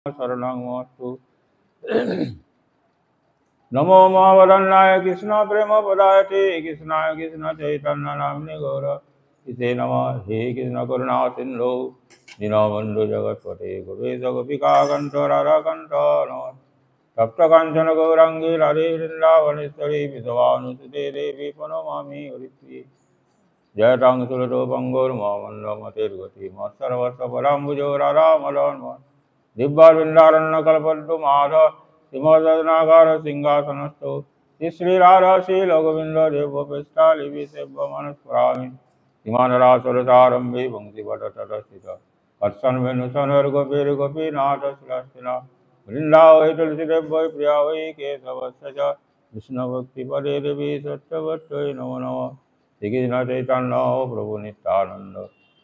शरणं मस्तु। नमो महावदन्नाय कृष्ण प्रेम पदायते कृष्णाय कृष्ण चैतन्य नाम्ने गौर इसे नमः। हे कृष्ण करुणा सिंधु दीनबन्धु जगत्पते गोपेश गोपिका कंठ राधा कंठ नमः। तप्त कांचन गौरांगी राधे वृंदावनेश्वरी विधवानुसुते देवी प्रणमामि हरिप्रिये। जयतां सुरतो पंगुर्मन्दमतिर्गति मत्सर्वस्व पदाम्बुजो राधा मदन दिव्यारण्यकल्पतु माधव हिमदनागर सिंहासनस्थो श्री राधा श्री रघुविंद देवोपस्थालिभिसेव्य मनस्फुरामि हिमानरासुरतारम्भे वंशीवटतटस्थित कत्सन्वेणुसनर्गोपीर्गोपीनाथ सुरस्तिना वृन्दावै तुलसीदेव वै प्रिया वै केशवस्य च विष्णुभक्तिपदे देवी सत्यवत्यै नमो नमः। श्रीकृष्ण चैतन्य प्रभु नित्यानंद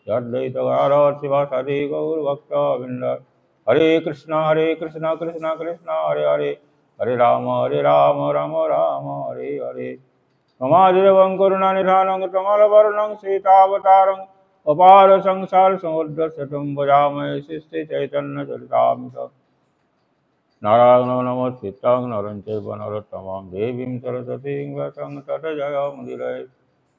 यद्वैत गदाधर शिवासादि गौरभक्तवृन्द हरे कृष्णा कृष्ण कृष्ण हरे हरे हरे राम राम राम हरे हरे। ममादेवं करुणानिधानं कमलवर्णं सीतावतारं अपार संसार समुद्रशतं भजामहे श्री चैतन्य चरितामृतम्। नारायणो नमस्कृत्य नरं चैव नरोत्तमं देवीं सरस्वतीं व्यासं ततो जयमुदीरये।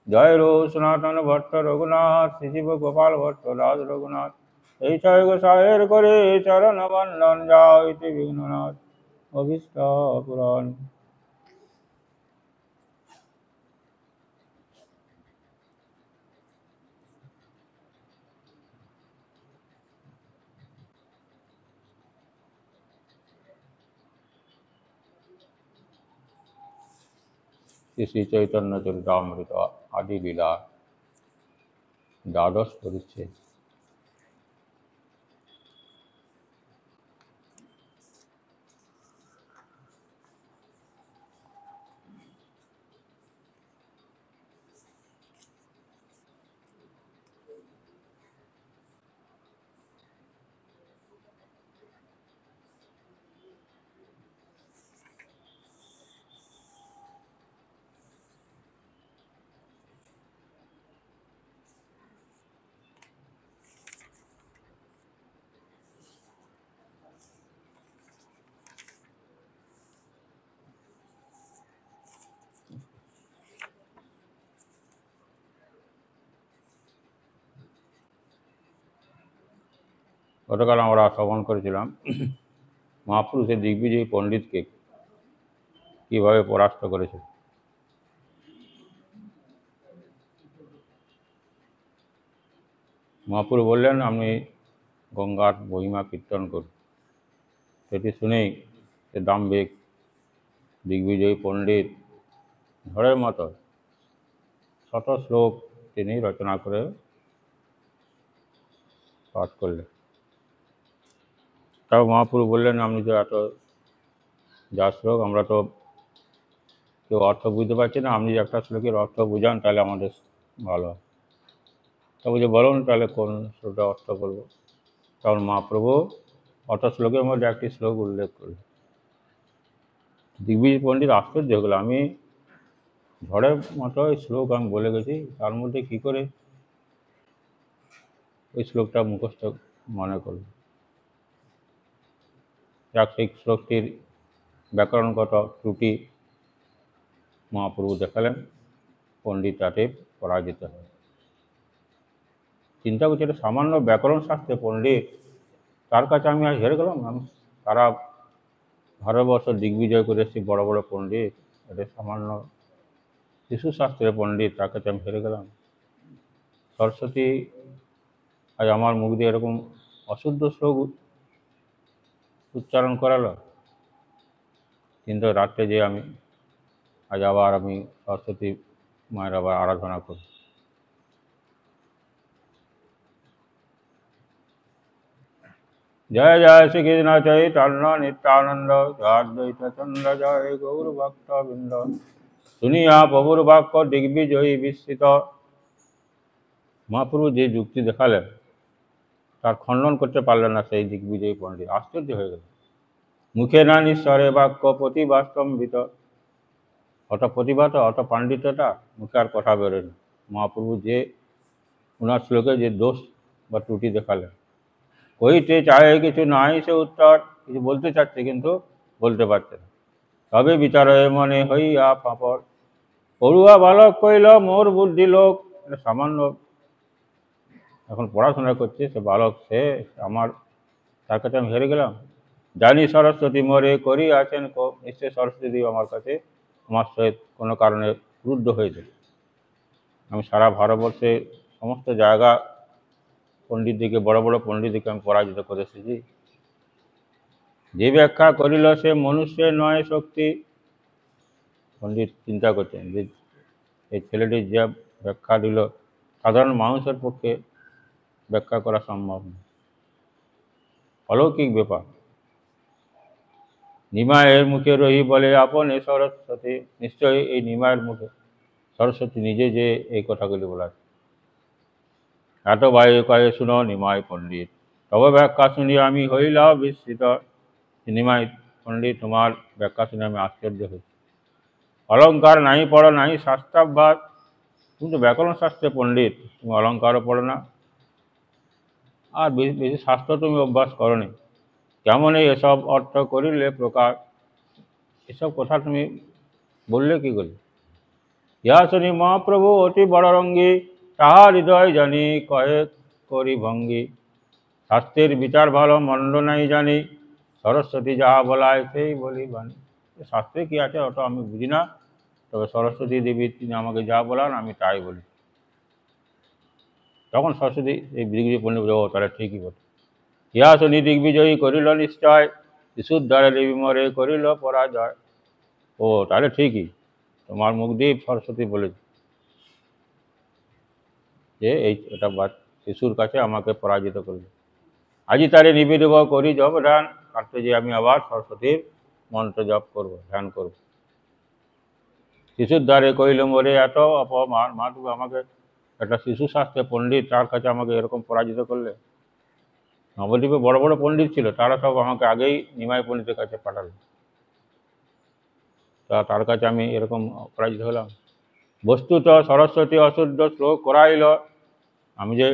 जय रो सनातन भट्ट रघुनाथ शिव गोपाल भट्ट दास रघुनाथ ऐसा गोसाइर करे चरण बंदन जाओ इति विघ्ननाथ अभिष्ट पुराण। श्री चैतन्य चरितामृत आदि लीला द्वादश परिच्छेद। গতকাল আমরা শ্রবণ করেছিলাম মহাপুরুষের দিগ্বিজয়ী পণ্ডিতকে কীভাবে পরাস্ত করেছে। মহাপুরু বললেন আমি গঙ্গার মহিমা কীর্তন করি। সেটি শুনেই সে দাম্ভিক দিগ্বিজয়ী পণ্ডিত ঝড়ের মতো শত শ্লোক তিনি রচনা করে পাঠ করলেন। তাও মহাপুরু বললেন আপনি তো এত যা শ্লোক আমরা তো কেউ অর্থ বুঝতে পারছি না, আপনি একটা শ্লোকের অর্থ বুঝান তাহলে আমাদের ভালো হয়। তবে যে বলুন তাহলে কোন শ্লোকটা অর্থ করবো। তখন মহাপ্রভু অর্থ শ্লোকের মধ্যে একটি শ্লোক উল্লেখ করলেন। দিগ্বিজয় পণ্ডিত আশ্চর্য হয়ে গেল, আমি ঝড়ের মতো এই শ্লোক আমি বলে গেছি, তার মধ্যে কী করে ওই শ্লোকটা মুখস্থ মনে করল। যাক সেই শ্লোকটির ব্যাকরণগত ত্রুটি মহাপ্রভু দেখালেন, পণ্ডিত তাতে পরাজিত হয়। চিন্তা করছি এটা সামান্য ব্যাকরণ শাস্ত্রে পণ্ডিত, তার কাছে আমি আজ হেরে গেলাম। আমি সারা ভারতবর্ষ দিগ্বিজয় করে এসেছি বড় বড় পণ্ডিত, এটা সামান্য শিশুশাস্ত্রের পণ্ডিত, তার কাছে আমি হেরে গেলাম। সরস্বতী আজ আমার মুখ দিয়ে এরকম অশুদ্ধ শ্লোক উচ্চারণ করালো। কিন্তু রাত্রে যে আমি আজ আবার আমি সরস্বতী মায়ের আবার আরাধনা করি। জয় জয় শ্রীকৃষ্ণ চৈতন্য নিত্যানন্দ অদ্বৈত চন্দ্র জয় গৌর ভক্তবৃন্দ। শুনিয়া প্রভুর বাক্য দিগ্বিজয়ী বিস্মিত। মহাপ্রভু যে যুক্তি দেখালেন তার খণ্ডন করতে পারলেন না সেই দিগ্বিজয়ী পণ্ডিত, আশ্চর্য হয়ে গেল। মুখে না নিঃস্বরে বাক্য প্রতিভাস্তম্ভিত। অত প্রতিভাত অত পাণ্ডিত্যটা মুখে আর কথা বেরোয়। মহাপ্রভু যে ওনার শ্লোকে যে দোষ বা ত্রুটি দেখালেন কইতে চায় কিছু নাই সে উত্তর, কিছু বলতে চাচ্ছে কিন্তু বলতে পারছে না। তবে বিচারে মনে হইয়া ফাঁপড়, পড়ুয়া বালক কইল মোর বুদ্ধি লোক। এটা সামান্য এখন পড়াশোনা করছে সে বালক, সে আমার, তার কাছে আমি হেরে গেলাম। জানি সরস্বতী মোরে করি আছেন, নিশ্চয় সরস্বতী দেব আমার কাছে আমার সহিত কোনো কারণে ক্রুদ্ধ হয়েছে। আমি সারা ভারতবর্ষে সমস্ত জায়গা পণ্ডিতদিকে, বড় বড় পণ্ডিতদিকে আমি পরাজিত করে এসেছি। যে ব্যাখ্যা করিল সে মনুষ্যের নয় শক্তি। পণ্ডিত চিন্তা করছেন যে এই ছেলেটির যে ব্যাখ্যা দিল সাধারণ মানুষের পক্ষে ব্যাখ্যা করা সম্ভব নয়, অলৌকিক ব্যাপার। নিমায়ের মুখে রহি বলে আপনে সরস্বতী, নিশ্চয়ই এই নিমায়ের মুখে সরস্বতী নিজে যে এই কথাগুলি বলার। এত বায়ু কয়ে শুনো নিমাই পণ্ডিত, তবে ব্যাখ্যা শুনিয়া আমি হইলাম বিস্মিত। নিমাই পণ্ডিত, তোমার ব্যাখ্যা শুনে আমি আশ্চর্য হয়েছি। অলঙ্কার নাই পড়ো, নাই শাস্ত্রাভ্যাস। তুমি তো ব্যাকরণ শাস্ত্রে পণ্ডিত, তুমি অলঙ্কারও পড়ো না, আর বেশি শাস্ত্র তুমি অভ্যাস করো নি। কেমন এসব অর্থ করিলে প্রকার, এসব কথা তুমি বললে কি করে? ইহা শুনি মহাপ্রভু অতি বড় রঙ্গী, তাহার হৃদয় জানি কয়েক করি ভঙ্গি। শাস্ত্রের বিচার ভালো মন্দ নাই জানি, সরস্বতী যাহা বলায় সেই বলি বাণী। শাস্ত্রে কি আছে ওটা আমি বুঝি না, তবে সরস্বতী দেবী তিনি আমাকে যা বলান আমি তাই বলি। তখন সরস্বতী এই দিগ্বিজয় পণ্ডিত ও তাহলে ঠিকই বলে। ইহা শুনি দিগ্বিজয়ী করিল নিশ্চয়, শিশুর দ্বারা দেবী মরে করিল পরাজয়। ও তাহলে ঠিকই, তোমার মুখ দিয়ে সরস্বতী বলেছে যে এটা শিশুর কাছে আমাকে পরাজিত করল। আজই তারে নিবেদিব করি জপ ধ্যান, কাটতে যে আমি আবার সরস্বতীর মন্ত্র জপ করব, ধ্যান করব। শিশুর দ্বারে কইল মরে এত অপমান, মা তুমি আমাকে, একটা শিশু শাস্ত্রে পণ্ডিত তার কাছে আমাকে এরকম পরাজিত করলে। নবদ্বীপে বড় বড় পণ্ডিত ছিল, তারা সব আমাকে আগেই নিমাই পণ্ডিতের কাছে পাঠালো, তা তার কাছে আমি এরকম পরাজিত হলাম। বস্তুত সরস্বতী অশুদ্ধ শ্লোক করাইল, আমি যে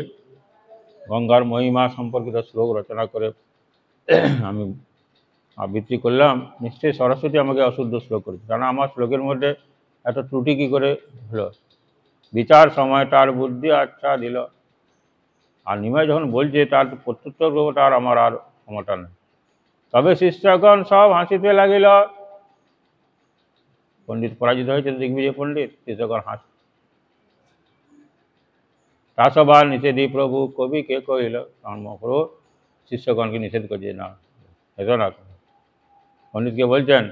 গঙ্গার মহিমা সম্পর্কিত শ্লোক রচনা করে আমি আবৃত্তি করলাম, নিশ্চয়ই সরস্বতী আমাকে অশুদ্ধ শ্লোক করেছে, কারণ আমার শ্লোকের মধ্যে এত ত্রুটি কী করে হলো। বিচার সময় তার বুদ্ধি আচ্ছা দিল। আর নিমাই যখন বলছে তার প্রত্যুত্তর করবো, তার আমার আর ক্ষমতা নেই। তবে শিষ্যগণ সব হাসিতে লাগিল, পণ্ডিত পরাজিত হয়েছে দিগ্বিজয় পণ্ডিত, শিষ্যগণ হাসি। তাসবার নিষেধী প্রভু কবিকে কহিল, কারণ মহাপ্রভু শিষ্যগণকে নিষেধ করছে না, এত না। পণ্ডিতকে বলছেন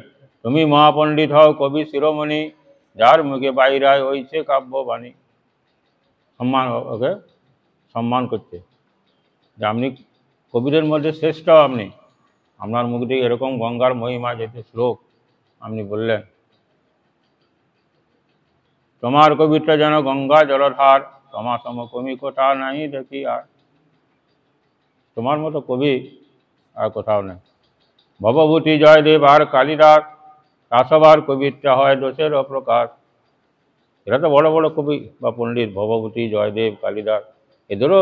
তুমি মহাপণ্ডিত হও, কবি শিরোমণি, যার মুখে বাইরায় হইছে কাব্যবাণী। সম্মান, ওকে সম্মান করছে যে আপনি কবিদের মধ্যে শ্রেষ্ঠ, আপনি, আপনার মুখ দিয়ে এরকম গঙ্গার মহিমা যেতে শ্লোক আপনি বললেন। তোমার কবিতা যেন গঙ্গা জলধার, তোমার সম কবি কোথাও নাই দেখি আর। তোমার মতো কবি আর কোথাও নেই। ভবভূতি জয়দেব আর কালিদাস, তাসবার কবিতা হয় দোষের অপ্রকাশ। এরা তো বড় বড় কবি বা পণ্ডিত, ভবভূতি, জয়দেব, কালিদাস, এদেরও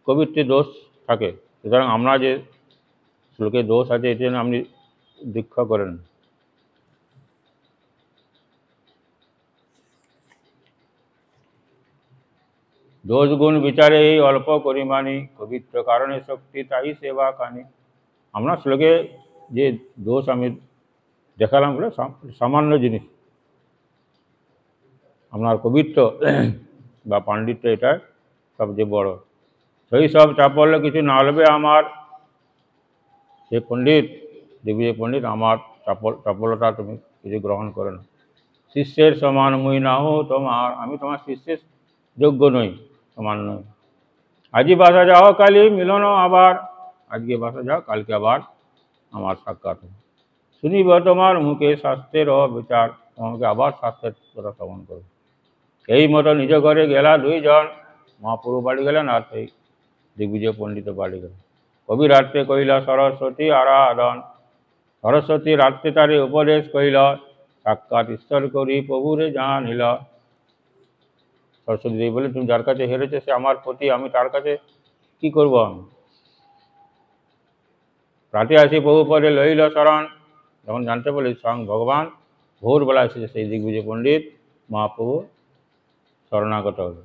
কবিত্বে দোষ থাকে। সুতরাং আমরা যে শ্লোকে দোষ আছে এর জন্য আপনি দীক্ষা করেন। দোষ গুণ বিচারে এই অল্প করিমানি, কবিত্ব কারণে শক্তি তাই সেবা কানি। আপনার শ্লোকে যে দোষ আমি দেখালাম বলে সামান্য জিনিস, আপনার কবিত্ব বা পাণ্ডিত্য এটা সবচেয়ে বড়। সেই সব চাপল্য কিছু না হলবে আমার, যে পণ্ডিত দিগ্বিজয় পণ্ডিত, আমার চাপলতা তুমি কিছু গ্রহণ করো না। শিষ্যের সমান মুই না হো তোমার, আমি তোমার শিষ্যের যোগ্য নই, সমান নই। আজই বাসা যাও কালি মিলন আবার, আজকে বাসা যাও কালকে আবার আমার সাক্ষাৎ। শুনিব তোমার মুখে শাস্ত্রের বিচার, তোমাকে আবার শাস্ত্রের কথা শ্রবণ করো। এই মতো নিজ ঘরে গেলা দুইজন, মহাপ্রভু বাড়ি গেলেন আর সেই দিগ্বিজয় পণ্ডিত বাড়ি গেলেন। কবি রাত্রে কহিলা সরস্বতী আরাধন, সরস্বতী রাত্রে তারে উপদেশ কহিল, সাক্ষাৎ ঈশ্বর করি প্রভুরে জানিল। সরস্বতী দেবী বলে তুমি যার কাছে হেরেছে সে আমার পতি, আমি তার কাছে কি করবো আমি? রাতে আসি প্রভু পরে লইল শরণ, যখন জানতে পারলি স্বয়ং ভগবান ভোরবেলা এসেছে, সেই দিগ্বিজয় পণ্ডিত মহাপ্রভু শরণাগত হল।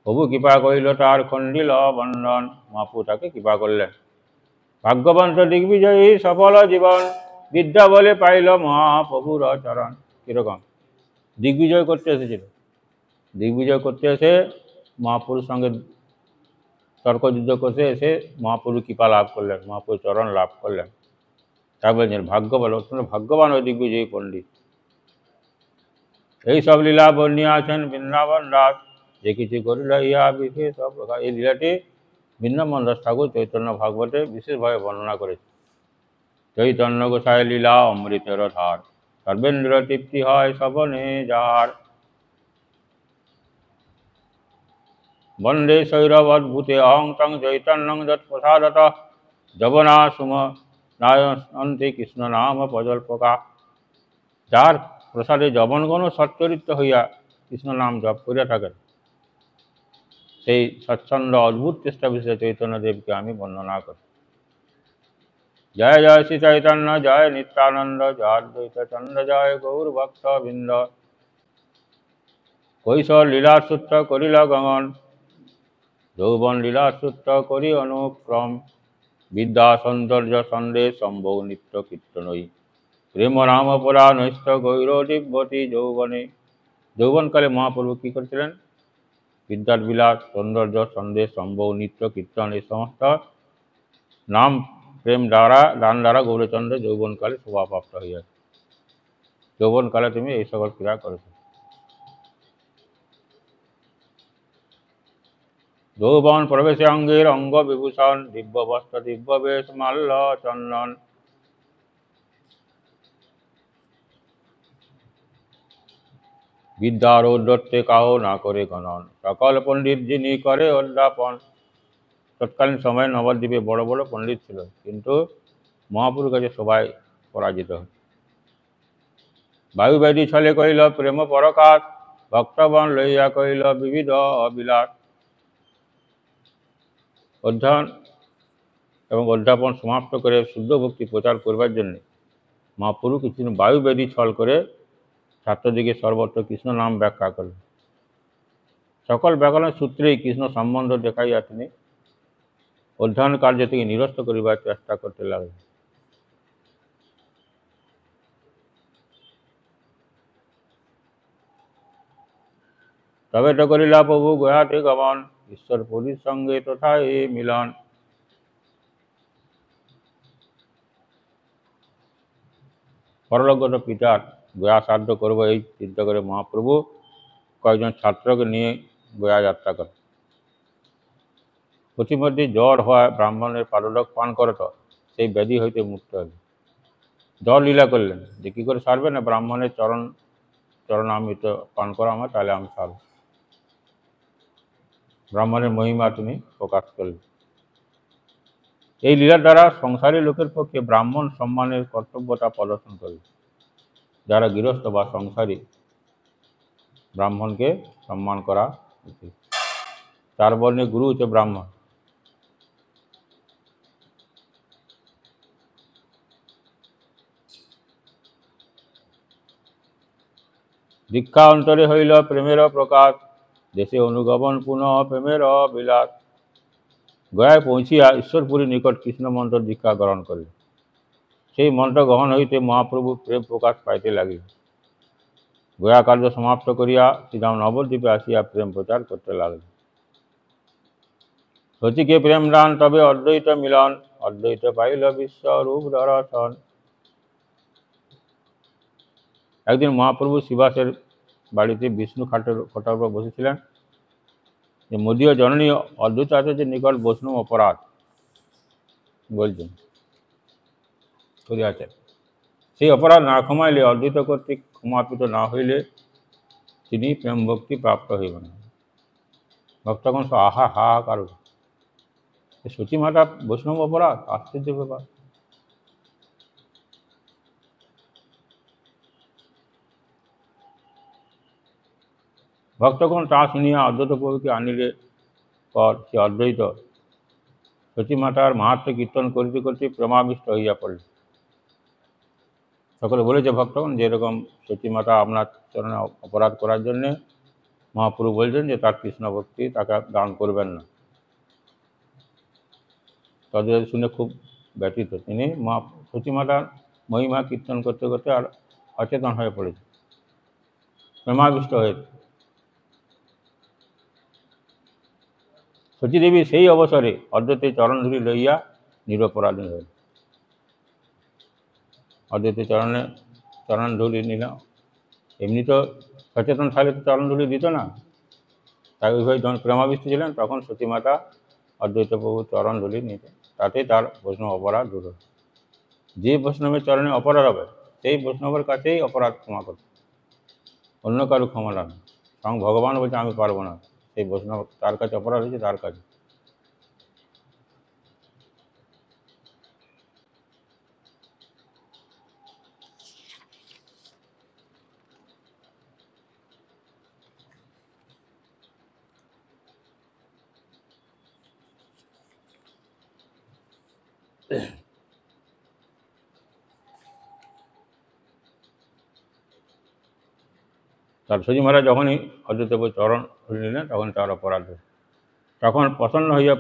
প্রভু কৃপা করিল তার খণ্ডিল বন্ধন, মহাপ্রভু তাকে কৃপা করলেন। ভাগ্যবন্ত দিগ্বিজয়ী সফল জীবন, বিদ্যা বলে পাইল মহাপ্রভুর চরণ। কিরকম দিগ্বিজয় করতে এসেছিল, দিগ্বিজয় করতে এসে মহাপ্রভুর সঙ্গে তর্কযুদ্ধ করতে এসে মহাপ্রভু কৃপা লাভ করলেন, মহাপ্রভু চরণ লাভ করলেন। তা বলছেন ভাগ্যবান, অত্যন্ত ভাগ্যবান ওই দিগ্বিজয়ী পণ্ডিত। এই সব লীলা বর্ণিয়া আছেন বৃন্দাবন দাস, যে কিছু করিল ইহা বিশেষ প্রকার। এই লীলাটি বৃন্দাবন দাস ঠাকুর চৈতন্য ভাগবতে বিশেষভাবে বর্ণনা করেছে। চৈতন্য গোসাই লীলা অমৃতের ধার, সর্বেন্দ্র তৃপ্তি হয় শ্রবণে যার। বন্দে সৌরভ অদ্ভুতে অহং তং চৈতন্যং যৎপ্রসাদত, যবনা সুম নায়ন্তি কৃষ্ণ নাম প্রজল্পকা। যার প্রসাদে যবনগণ সচ্চরিত্র হইয়া কৃষ্ণ নাম জপ করিয়া থাকেন, সেই স্বচ্ছন্দ অদ্ভুত চেষ্টা বিশেষ চৈতন্যদেবকে আমি বর্ণনা করি। জয় জয় শ্রী চৈতন্য জয় নিত্যানন্দ, জয় অদ্বৈত চন্দ্র জয় গৌর ভক্ত বৃন্দ। কৈশোর লীলাসূত্র করিল গমন, যৌবন লীলাসূত্র করি অনুক্রম। বিদ্যা সৌন্দর্য সন্দেশ সম্ভব নিত্য কীর্তনই, প্রেম নাম পরা নৈষ্ঠ গৌর দিব্যতি যৌবনে। যৌবনকালে মহাপ্রভু কী করেছিলেন? বিদ্যার বিলাস, সৌন্দর্য, সন্দেশ, সম্ভব, নিত্য, কীর্তন, এই সমস্ত নাম প্রেম দ্বারা দান দ্বারা গৌরচন্দ্র যৌবনকালে শোভাপ্রাপ্ত হইয়াছে। যৌবনকালে তুমি এই সকল ক্রিয়া করেছ। যৌবন প্রবেশে অঙ্গের অঙ্গ বিভূষণ, দিব্য বস্ত্র দিব্য বেশ মাল্য চন্দন। বিদ্যার ঔদ্ধত্যে কাও না করে গণন, সকল পণ্ডিত যিনি করে অধ্যাপন। তৎকালীন সময়ে নবদ্বীপে বড় বড় পণ্ডিত ছিল, কিন্তু মহাপুরুর কাছে সবাই পরাজিত হয়। বায়ুবেদী ছলে কহিল প্রেম পরকাশ, ভক্তবন লইয়া কহিল বিবিধ অবিলাস। অধ্যয়ন এবং অধ্যাপন সমাপ্ত করে শুদ্ধ ভক্তি প্রচার করবার জন্য মহাপুরু কিছু বায়ুবেদী ছল করে ছাত্রদিকে সর্বত্র কৃষ্ণ নাম ব্যাখ্যা করলেন। সকল ব্যাকরণ সূত্রেই কৃষ্ণ সম্বন্ধ দেখাইয়া তিনি অধ্যয়ন কার্য থেকে নিরস্ত করিবার চেষ্টা করতে লাগলেন। তবে তো করিলা প্রভু গয়াতে গমন, ঈশ্বর পুরীর সঙ্গে তথায় মিলন। পরলোকগত পিতার গয়া সাধ্য করবো এই চিন্তা করে মহাপ্রভু কয়েকজন ছাত্রকে নিয়ে গয়া যাত্রা করে। প্রতিমধ্যে জ্বর হওয়া ব্রাহ্মণের পাদুক পান করত, সেই ব্যাধি হইতে মুক্ত হল। জ্বর লীলা করলেন যে কী করে সারবে না, ব্রাহ্মণের চরণামৃত পান করা আমার, তাহলে আমি সারব। ব্রাহ্মণের মহিমা তিনি প্রকাশ করলেন। এই লীলার দ্বারা সংসারী লোকের পক্ষে ব্রাহ্মণ সম্মানের কর্তব্যতা প্রদর্শন করলেন। যারা গৃহস্থ বা সংসারী, ব্রাহ্মণকে সম্মান করা উচিত। 4 বর্ণের গুরু হচ্ছে ব্রাহ্মণ। দীক্ষা অন্তরে হইল প্রেমের প্রকাশ, দেশে অনুগমন পুনঃ প্রেমের বিলাস। গয়ায় পৌঁছিয়া ঈশ্বরপুরীর নিকট কৃষ্ণ মন্ত্র দীক্ষা গ্রহণ করলেন। সেই মন্ত্র গ্রহণ হইতে মহাপ্রভু প্রেম প্রকাশ পাইতে লাগিল। গয়া কার্য সমাপ্ত করিয়া শ্রীরাম নবদ্বীপে আসিয়া প্রেম প্রচার করতে লাগলেন। সতীকে প্রেম দান তবে অদ্বৈত মিলন, অদ্বৈত পাইল বিশ্বরূপ দর্শন। একদিন মহাপ্রভু শিবাসের বাড়িতে বিষ্ণু খাটার উপর বসেছিলেন যে মদীয় জননী অদ্বৈত আচার্যের নিকট বৈষ্ণব অপরাধ বলছেন করিয়াছেন। সেই অপরাধ না ক্ষমাইলে, অদ্বৈত কর্তৃক ক্ষমাপিত না হইলে তিনি প্রেম ভক্তি প্রাপ্ত হইবেন। ভক্তগণ সব হাহাকার। সতী মাতা বৈষ্ণব অপরাধ, আশ্চর্য ব্যাপার। ভক্তগণ তা শুনিয়া অদ্বৈত প্রভুকে আনিলে পর সে অদ্বৈত সতী মাতার মাহাত্ম কীর্তন করতে করতে প্রেমাবিষ্ট হইয়া পড়ল। সকলে বলেছে ভক্তগণ যে এরকম সতী মাতা আপনার চরণে অপরাধ করার জন্যে মহাপ্রভু বলছেন যে তার কৃষ্ণ ভক্তি তাকে দান করবেন না। তাদের শুনে খুব ব্যথিত, তিনি সতী মাতার মহিমা কীর্তন করতে করতে আর অচেতন হয়ে পড়েছে, প্রেমাবিষ্ট হয়েছে। সতীদেবী সেই অবসরে অদ্বৈতের চরণধূলি লইয়া নিরপরাধী হইল। অদ্বৈতের চরণধূলি নিল। এমনি তো সচেতন থাকলে তো চরণধূলি দিত না, তাই ওইভাবে যখন প্রেমাবিষ্ট ছিলেন তখন সতী মাতা অদ্বৈত প্রভু চরণধূলি নিতেন, তাতেই তার বৈষ্ণব অপরাধ দূর হবে। যে বৈষ্ণবের চরণে অপরাধ হবে সেই বৈষ্ণবের কাছেই অপরাধ ক্ষমা করতে, অন্য কারো ক্ষমা না। স্বয়ং ভগবান বলছে আমি পারবো না, সেই বৈষ্ণব তার কাছে অপরাধ হয়েছে তার কাছে। তার সতী মহারাজ যখনই অদ্বৈত প্রভু চরণ ধরে নিলেন তখন তার অপরাধ হয়েছে। তখন প্রসন্ন হইয়া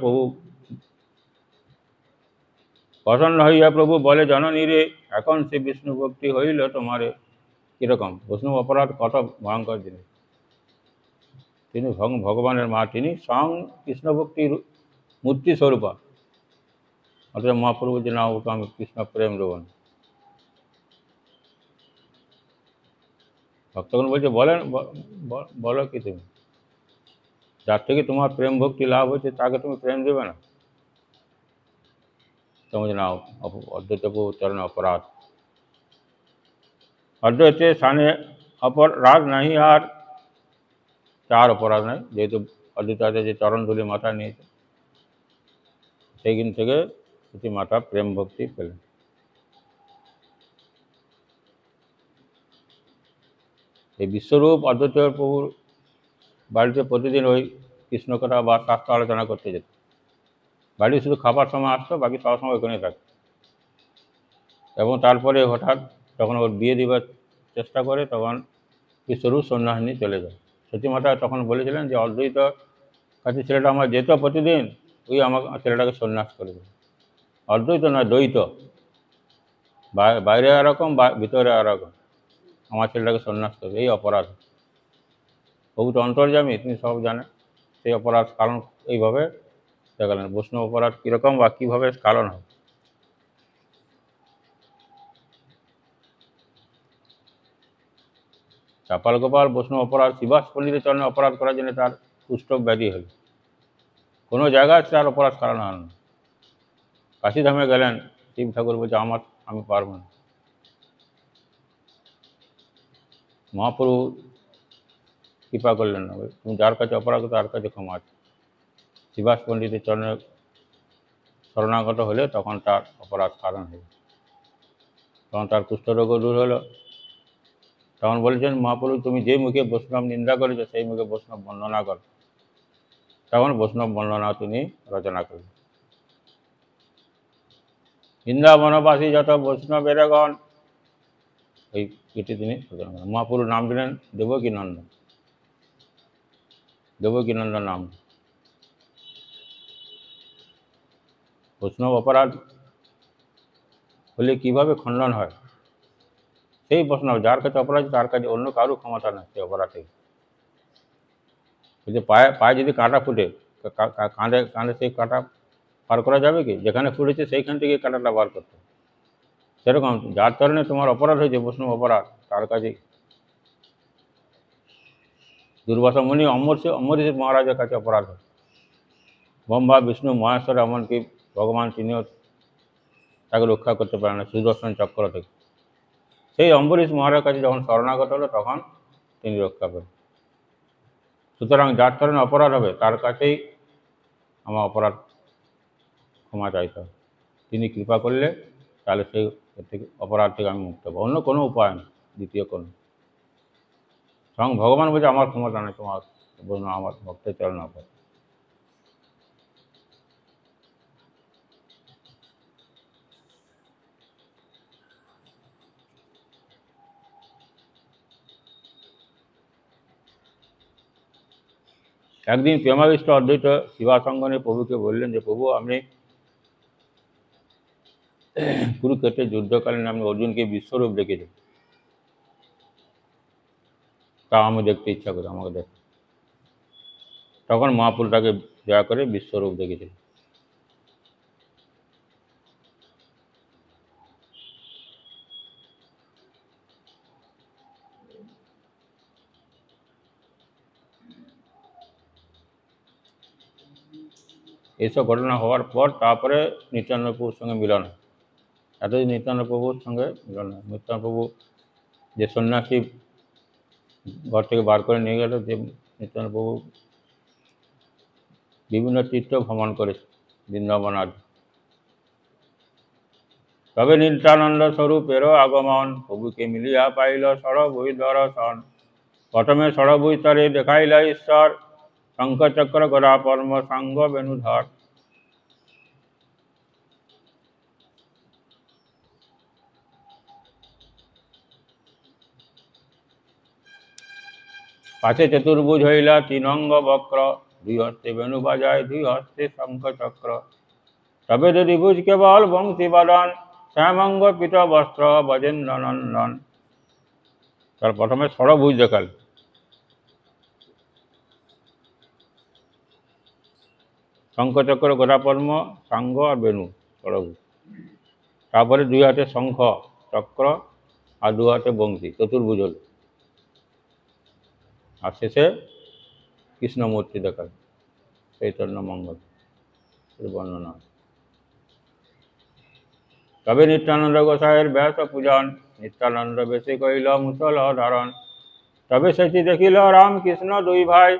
প্রভু বলে, জননী রে, এখন সে বিষ্ণু ভক্তি হইল তোমারে কীরকম? বৈষ্ণব অপরাধ কত ভয়ঙ্কর জিনিস। তিনি ভগবানের মা, তিনি স্বয়ং কৃষ্ণ ভক্তির মূর্তি স্বরূপা, অথচ মহাপ্রভু যে না, ওকে আমি কৃষ্ণ প্রেম দেব না। ভক্তগণ বলছে বলেন, বলো কি তুমি? যার থেকে তোমার প্রেম ভক্তি লাভ হচ্ছে তাকে তুমি প্রেম দেবে না? তোমার না, অদ্বৈত প্রভু চরণে অপরাধ। অদ্বৈতে স্থানে অপরাধ নাই, আর চার অপরাধ নাই। যেহেতু অদ্বৈত যে চরণধূলি মাথা নিয়েছে, সেই দিন থেকে সতী মাতা প্রেম ভক্তি পেলেন। এই বিশ্বরূপ অদ্বৈত প্রভুর বাড়িতে প্রতিদিন ওই কৃষ্ণ কথা বা শাস্ত্র আলোচনা করতে যেত। বাড়ি শুধু খাবার সময় আসতো, বাকি সব সময় ওখানেই থাকতো। এবং তারপরে হঠাৎ যখন ওর বিয়ে দিবার চেষ্টা করে তখন বিশ্বরূপ সন্ন্যাস নিয়ে চলে যায়। সতী মাতা তখন বলেছিলেন যে অদ্বৈত কাছে ছেলেটা আমার যেত প্রতিদিন, ওই আমার ছেলেটাকে সন্ন্যাস করে দেবে। অদ্বৈত নয়, দ্বৈত, বাইরে এরকম ভিতরে এরকম, আমার ছেলেটাকে সন্ন্যাস করবে, এই অপরাধ। প্রভু তো অন্তর্যামী, তিনি সব জানেন। সেই অপরাধ কারণ এইভাবে দেখালেন। বৈষ্ণব অপরাধ কীরকম বা কীভাবে কারণ হয়। চাপাল গোপাল বৈষ্ণব অপরাধ, শিবাস পণ্ডিতের চরণে অপরাধ করার জন্য তার কুষ্ঠ ব্যাধি হল। কোনো জায়গায় তার অপরাধ কারণ হল না। কাশীধামে গেলেন, শিব ঠাকুর বলছে আমি পারব না। মহাপ্রভু কৃপা করলেন না, তুমি যার কাছে অপরাধ তার কাছে ক্ষমা আছে। শিবাস পণ্ডিতের চরণে শরণাগত হলে তখন তার অপরাধ কারণ হল, তখন তার কুষ্ঠরোগও দূর হলো। তখন বলেছেন মহাপ্রভু, তুমি যে মুখে বৈষ্ণব নিন্দা করেছো সেই মুখে বৈষ্ণব বন্দনা করো। তখন বৈষ্ণব বন্দনা তিনি রচনা করলেন। বৃন্দাবনবাসী যত বৈষ্ণবেরগণ, এই কীর্তি তিনি রচনা করেন। মহাপ্রভুর নাম দিলেন দেবকীনন্দন, দেবকীনন্দন নাম। বৈষ্ণব অপরাধ হলে কীভাবে খণ্ডন হয়? সেই বৈষ্ণব যার কাছে অপরাধ, তার কাছে অন্য কারো ক্ষমতা নেই সেই অপরাধে। যে পায়ে যদি কাঁটা ফুটে, কাঁধে সেই কাঁটা পার করা যাবে কি? যেখানে ফুটেছে সেইখান থেকে কাঁটাটা বার করতে। সেরকম যার চরণে তোমার অপরাধ হয়েছে, বৈষ্ণব অপরাধ, তার কাছে। দুর্বাসা মুনি অম্বরীশ মহারাজের কাছে অপরাধ হয়। ব্রহ্মা বিষ্ণু মহেশ্বর, এমনকি ভগবান তিনিও তাকে রক্ষা করতে পারেন না সুদর্শন চক্র থেকে। সেই অম্বরীশ মহারাজের কাছে যখন শরণাগত হলো তখন তিনি রক্ষা পেলেন। সুতরাং যার চরণে অপরাধ হবে তার কাছেই আমার অপরাধ ক্ষমা চাইতে হবে। তিনি কৃপা করলে তাহলে সেই থেকে অপরাধ থেকে আমি মুক্ত হব। অন্য কোনো উপায় নেই, দ্বিতীয় কোনো। স্বয়ং ভগবান বলছে আমার ক্ষমতা নেই তোমার আমার ভক্তের চরণে অপরাধ। একদিন প্রেমাবিষ্ট অদ্বৈত শিবাসঙ্গনে প্রভুকে বললেন যে প্রভু, আপনি কুরুক্ষেত্রে যুদ্ধকালীন আপনি অর্জুনকে বিশ্বরূপ দেখেছেন, তা আমি দেখতে ইচ্ছা করি, আমাকে দেখ। তখন মহাপুরু তাকে দয়া করে বিশ্বরূপ দেখেছিলেন। এইসব ঘটনা হওয়ার পর তারপরে নিত্যানন্দ প্রভুর সঙ্গে মিলন হয়। এতদিন নিত্যানন্দ প্রভুর সঙ্গে মিলন হয়। নিত্যানন্দ প্রভু যে সন্ন্যাসী ঘর থেকে বার করে নিয়ে গেল, যে নিত্যানন্দ প্রভু বিভিন্ন তীর্থ ভ্রমণ করেছে, বৃন্দাবন আদি। তবে নিত্যানন্দ স্বরূপেরও আগমন, প্রভুকে মিলিয়া পাইল ষড়ভুই দর্শন। প্রথমে ষড়ভুই তরে দেখাইল ঈশ্বর, শঙ্খচক্র গদা পদ্ম সাঙ্গ বেণুধর। পাছে চতুর্ভুজ হইলা তিনঙ্গ বক্র, দুই হস্তে বেণু বাজায় দুই হস্তে শঙ্খচক্র। তবে ত্রিভুজ কেবল বংশী বাদন, শ্যামঙ্গ পীত বস্ত্র বজেন্দ্র নন্দন। তার প্রথমে ষড়ভুজ দেখাল, শঙ্খচক্র গদা পদ্ম সাঙ্গ আর বেণু, ষড়ভুজ। তারপরে দুই হাতে শঙ্খ চক্র আর দু হাতে বংশী, চতুর্ভুজ হল। আর শেষে কৃষ্ণমূর্তি দেখাল, চৈতন্য মঙ্গল বর্ণনা। তবে নিত্যানন্দ গোসাইয়ের ব্যাস পূজন, নিত্যানন্দ বেশি কইল মুসল ধারণ। তবে সেটি দেখিল রামকৃষ্ণ দুই ভাই,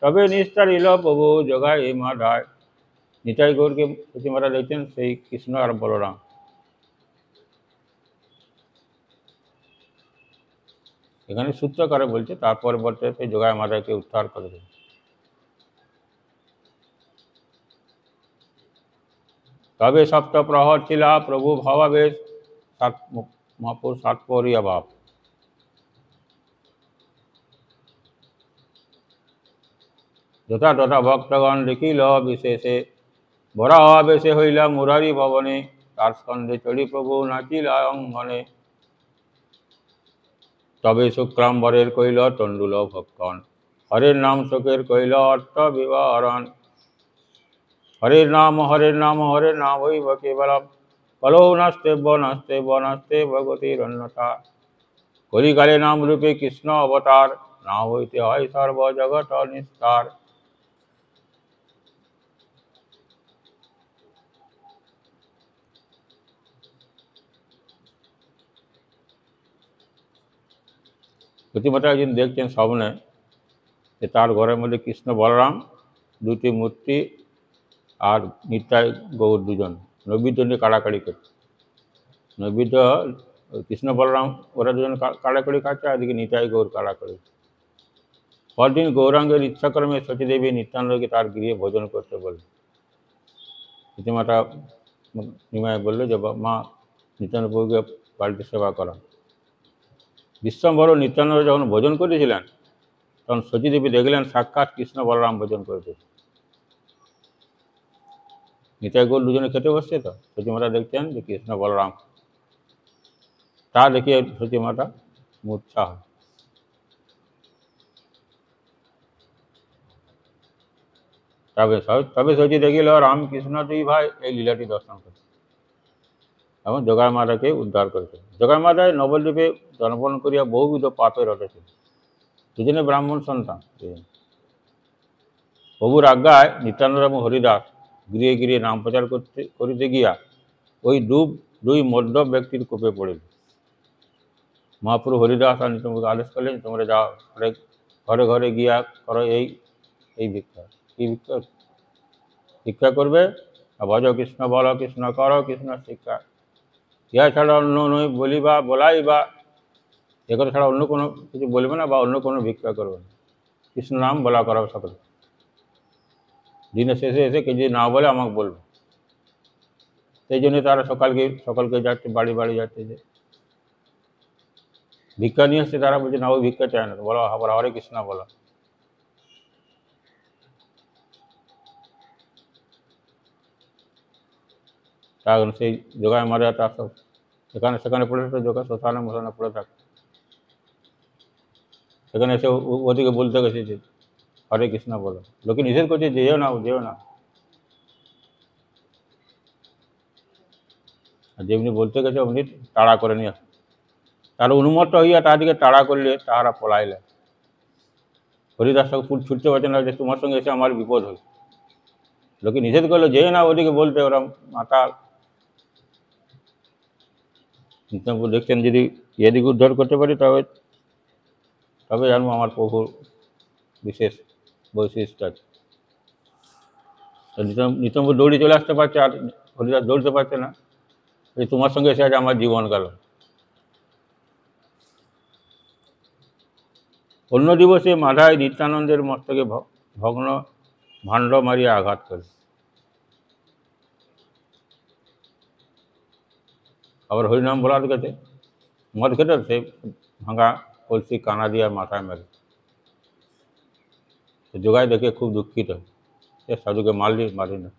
তবে নিস্তারিল প্রভু যোগাই মাধায়। নিতাই গৌরকে সতীমাতা দেখছেন, সেই কৃষ্ণ আর বলরাম। এখানে সূত্রকারে বলছে, তারপর বলতে সেই যোগাই মাধায়কে উদ্ধার করে দেবে। তবে সপ্ত প্রহর ছিলা প্রভু ভাবাবেশ, মহাপুর সাতপরিয়া ভাব। যথা তথা ভক্তগণ দেখিল বিশেষে, বরাহ আবেশে হইলা মুরারি ভবনে। তার স্কন্ধে চড়ি প্রভু নাচিলা অঙ্গনে। তবে শুক্রাম্বরের কইল তণ্ডুল ভক্ষণ, হরের নাম শোকের কইল অর্থ বিবরণ। হরের নাম হরের নাম হরের নাম হইব কেবলম, কলৌ নাস্তেব্য নাস্তেব্য নাস্তেব্য গতির অন্যথা। কলিকালে নাম রূপে কৃষ্ণ অবতার, নাম হইতে হয় সর্ব জগৎ নিস্তার। সতীমাতা একদিন দেখছেন স্বপ্নে যে তার ঘরের মধ্যে কৃষ্ণ বলরাম দুটি মূর্তি আর নিতাই গৌর দুজন নৈবেদ্য নিয়ে কাড়াকাড়ি করছে। নৈবেদ্য কৃষ্ণ বলরাম ওরা দুজন কাড়াকাড়ি খাচ্ছে, আর এদিকে নিতাই গৌর কাড়াকাড়ি। পরদিন গৌরাঙ্গের ইচ্ছাক্রমে সতীদেবী নিত্যানন্দকে তার গৃহে ভোজন করতে বলল। সতীমাতা নিমায় বললো যে মা, নিত্যানন্দ প্রভুকে বাড়িতে সেবা করা। বিশ্বম্ভর নিত্যানন্দ যখন ভোজন করেছিলেন, তখন সতীদেবী দেখলেন সাক্ষাৎ কৃষ্ণ বলরাম ভোজন করতে। নিতাই গৌর দুজনে খেতে বসছে, তো সতীমাতা দেখছেন যে কৃষ্ণ বলরাম। তা দেখে সতীমাতা মূর্ছা হয়। তবে সতী দেখিল রামকৃষ্ণ দুই ভাই এই লীলাটি দর্শন করছে এবং যোগাই মাতাকে উদ্ধার করেছে। যোগাই মাতায় নবদ্বীপে জন্মগ্রহণ করিয়া বহুবিধ পাপে রটেছে। দুজনে ব্রাহ্মণ সন্তান। প্রভুর আজ্ঞায় নিত্যানন্দ এবং হরিদাস গৃহে গৃহে নাম প্রচার করিতে গিয়া ওই দুই মধ্যম ব্যক্তির কোপে পড়িল। মহাপুরু হরিদাস আর নিত্যানন্দকে আদেশ করলেন, তোমরা যাও ঘরে ঘরে গিয়া করো এই ভিক্ষা। কি ভিক্ষা? শিক্ষা করবে, ভজ কৃষ্ণ বল কৃষ্ণ কর কৃষ্ণ শিক্ষা। ইহা ছাড়া অন্য নই বলাইবা, এ কথা ছাড়া অন্য কোনো কিছু বলবে না বা অন্য কোনো ভিক্ষা করবে না। কৃষ্ণ নাম বলা করাবে সকলে। দিনের শেষে এসে কে যদি না বলে আমাকে বলবে। সেই জন্য তারা সকলকে যাচ্ছে, বাড়ি বাড়ি যাচ্ছে, যে ভিক্ষা নিয়ে আসছে। তারা বলছে না, ওই ভিক্ষা চায় না, বলো হরে কৃষ্ণ বলো। তখন সেই যোগায় মারা তার সব সেখানে পড়ে থাকতো, যোগা শ্মশানে মশানে পড়ে থাকতো। সেখানে এসে ওদিকে বলতে গেছে যে হরে কৃষ্ণ বলো, লোকে নিষেধ করছে যেও না যেও না, আর যেমনি বলতে গেছে অমনি তাড়া করে নিয়ে আসে। তার অনুমত হইয়া তাদিকে তাড়া করলে তাহারা পলাইলে। হরিদাস ঠাকুর ছুটতে পারছে না যে তোমার সঙ্গে এসে আমার বিপদ হল। লোকে নিষেধ করলো যেও না ওদিকে বলতে, ওরা মাথা নিত্যানন্দ দেখছেন যদি এদিকে উদ্ধার করতে পারি তবে জানবো আমার প্রভুর বিশেষ বৈশিষ্ট্য আছে। নিতম্ব দৌড়ে চলে আসতে পারছে, আর হরিদাস দৌড়তে পারছে না, এই তোমার সঙ্গে এসে আজ আমার জীবন গেল। অন্য দিবসে মাধায় নিত্যানন্দের মস্তকে ভগ্ন ভাণ্ড মারিয়া আঘাত করে। আবার হরিনাম বলার গেছে, মদ খেতে সে ভাঙা কলসি কানা দিয়া মাথায় মেরে। যোগাই দেখে খুব দুঃখিত, সে সাধুকে মারি না।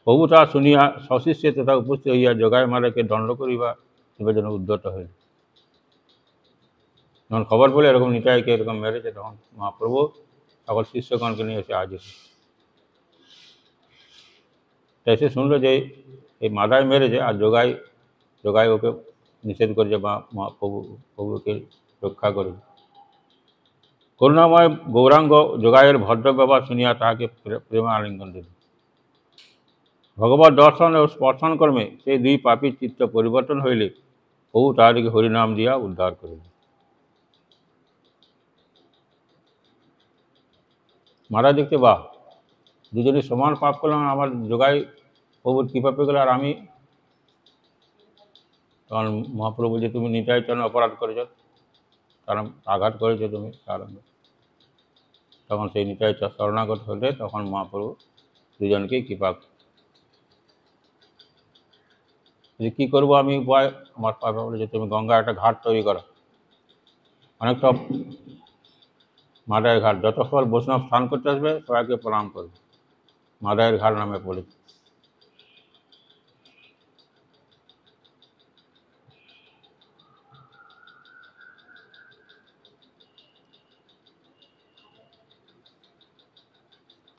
প্রভু তা শুনিয়া সশিষ্যে তথা উপস্থিত হইয়া যোগাই মারাকে দণ্ড করিবা নিবেদন উদ্যত হইল। যখন খবর পেলে এরকম নিতাইকে এরকম মেরেছে, তখন মহাপ্রভু সকল শিষ্যগণকে নিয়ে এসে হাজির। এসে শুনলো যে এই মাদায় মেরেছে, আর যোগাই ওকে নিষেধ করেছে বা প্রভুকে রক্ষা করেছে। করুণাময় গৌরাঙ্গ যোগাইয়ের ভদ্র ব্যবহার শুনিয়া তাহাকে প্রেমে আলিঙ্গন দিল। ভগবত দর্শন ও স্পর্শন কর্মে সেই দুই পাপীর চিত্ত পরিবর্তন হইলে প্রভু তাহাদিকে হরিনাম দিয়া উদ্ধার করিল। মারা দেখতে বাহ, দুজনে সমান পাপ করলাম, আমার যোগাই প্রভুর কৃপা পেয়ে গেল, আর আমি। তখন মহাপ্রভু যে তুমি নিতাই চরণে অপরাধ করেছ, কারণ আঘাত করেছ তুমি কারণ। তখন সেই নিতাই শরণাগত হলে তখন মহাপ্রভু দুজনকেই কৃপা। যে কী করবো আমি উপায়, আমার পাপা বলে যে তুমি গঙ্গা একটা ঘাট তৈরি করো, অনেকটা মাদায়ের ঘাট, যত সকল বৈষ্ণব স্নান করতে আসবে সবাইকে প্রণাম করবে, মাদায়ের ঘাট নামে পড়েছে।